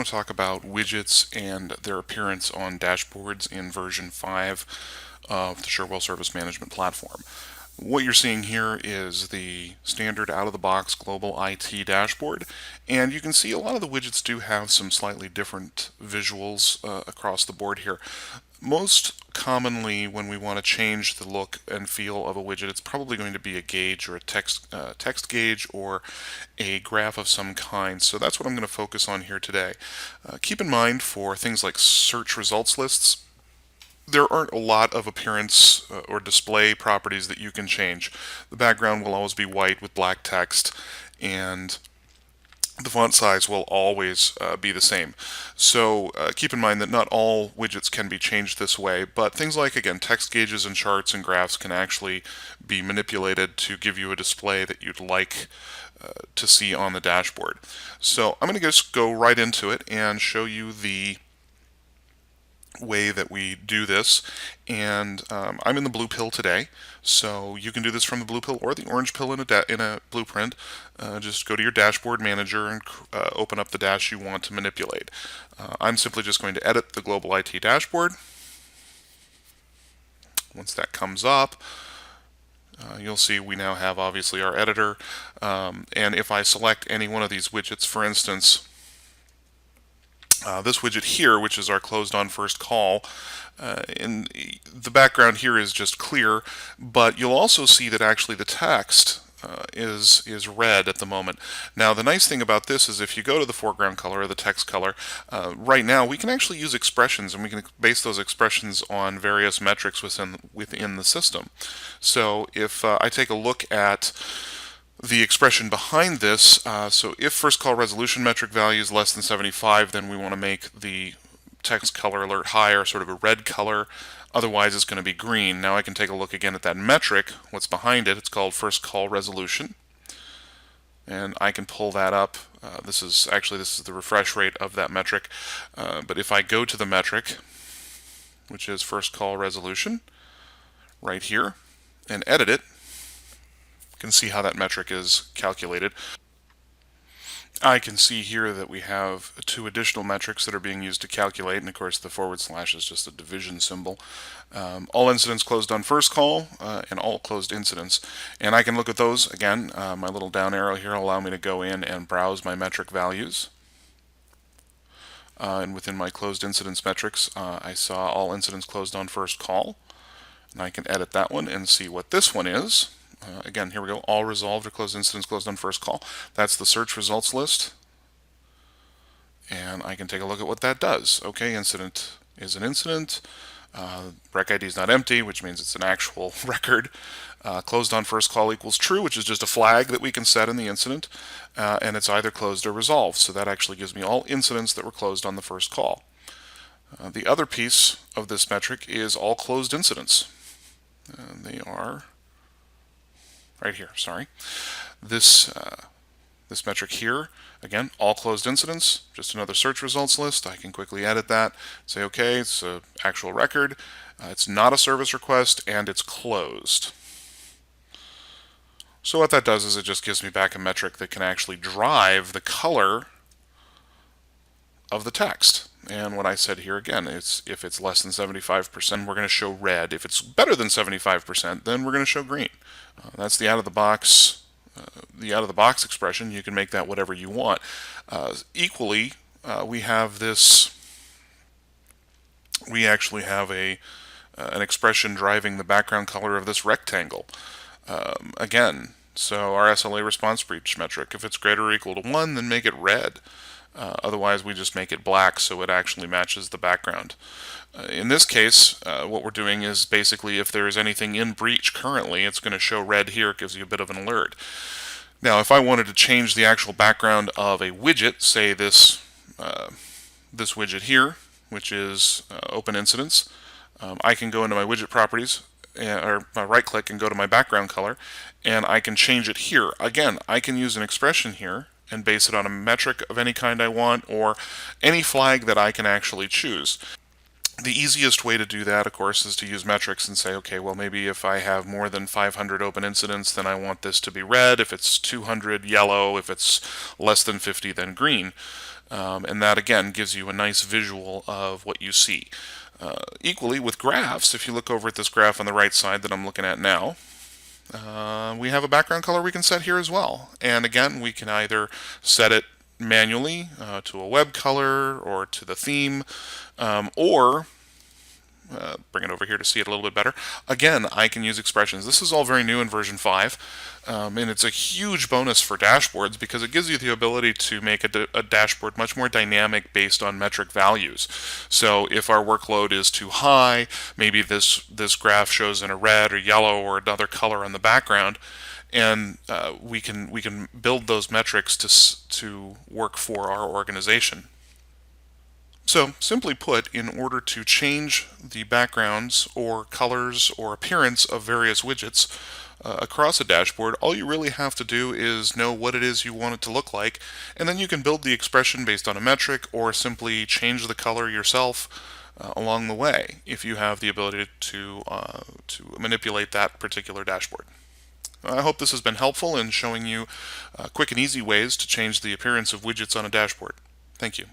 want to talk about widgets and their appearance on dashboards in version 5 of the Cherwell Service Management Platform. What you're seeing here is the standard out-of-the-box global IT dashboard, and you can see a lot of the widgets do have some slightly different visuals across the board here. Most commonly, when we want to change the look and feel of a widget, it's probably going to be a gauge or a text gauge or a graph of some kind. So that's what I'm going to focus on here today. Keep in mind for things like search results lists, there aren't a lot of appearance or display properties that you can change. The background will always be white with black text, and the font size will always be the same. So keep in mind that not all widgets can be changed this way, but things like, again, text gauges and charts and graphs can actually be manipulated to give you a display that you'd like to see on the dashboard. So I'm going to just go right into it and show you the way that we do this, and I'm in the blue pill today, so you can do this from the blue pill or the orange pill in a blueprint. Just go to your dashboard manager and open up the dash you want to manipulate. I'm simply just going to edit the global IT dashboard. Once that comes up, you'll see we now have obviously our editor, and if I select any one of these widgets, for instance this widget here, which is our closed on first call, and the background here is just clear, but you'll also see that actually the text is red at the moment. Now the nice thing about this is if you go to the foreground color or the text color, right now we can actually use expressions, and we can base those expressions on various metrics within the system. So if I take a look at the expression behind this, so if first call resolution metric value is less than 75, then we want to make the text color alert higher, sort of a red color. Otherwise it's going to be green. Now I can take a look again at that metric, what's behind it. It's called first call resolution, and I can pull that up. This is the refresh rate of that metric, but if I go to the metric, which is first call resolution, right here, and edit it, can see how that metric is calculated. I can see here that we have two additional metrics that are being used to calculate, and of course the / is just a division symbol. All incidents closed on first call and all closed incidents. And I can look at those again. My little down arrow here will allow me to go in and browse my metric values. And within my closed incidents metrics, I saw all incidents closed on first call. And I can edit that one and see what this one is. Again, here we go, all resolved or closed incidents closed on first call. That's the search results list. And I can take a look at what that does. Okay, incident is an incident. Rec ID is not empty, which means it's an actual record. Closed on first call equals true, which is just a flag that we can set in the incident. And it's either closed or resolved. So that actually gives me all incidents that were closed on the first call. The other piece of this metric is all closed incidents. They are right here, sorry. This metric here, again, all closed incidents, just another search results list. I can quickly edit that, say, okay, it's an actual record, it's not a service request, and it's closed. So what that does is it just gives me back a metric that can actually drive the color of the text. And what I said here again is if it's less than 75%, we're going to show red. If it's better than 75%, then we're going to show green. That's the out-of-the-box expression. You can make that whatever you want. Equally, we have this. We actually have an expression driving the background color of this rectangle. Again, so our SLA response breach metric, if it's greater or equal to 1, then make it red. Otherwise, we just make it black so it actually matches the background. In this case, what we're doing is basically if there is anything in breach currently, it's going to show red here. It gives you a bit of an alert. Now, if I wanted to change the actual background of a widget, say this widget here, which is open incidents, I can go into my widget properties, or right-click and go to my background color, and I can change it here. Again, I can use an expression here and base it on a metric of any kind I want, or any flag that I can actually choose. The easiest way to do that, of course, is to use metrics and say, okay, well, maybe if I have more than 500 open incidents, then I want this to be red. If it's 200, yellow. If it's less than 50, then green. And that, again, gives you a nice visual of what you see. Equally with graphs, if you look over at this graph on the right side that I'm looking at now, we have a background color we can set here as well. And again, we can either set it manually to a web color or to the theme, or bring it over here to see it a little bit better. Again, I can use expressions. This is all very new in version 5, and it's a huge bonus for dashboards because it gives you the ability to make a dashboard much more dynamic based on metric values. So if our workload is too high, maybe this graph shows in a red or yellow or another color on the background, and we can build those metrics to work for our organization. So, simply put, in order to change the backgrounds or colors or appearance of various widgets across a dashboard, all you really have to do is know what it is you want it to look like, and then you can build the expression based on a metric or simply change the color yourself along the way if you have the ability to manipulate that particular dashboard. I hope this has been helpful in showing you quick and easy ways to change the appearance of widgets on a dashboard. Thank you.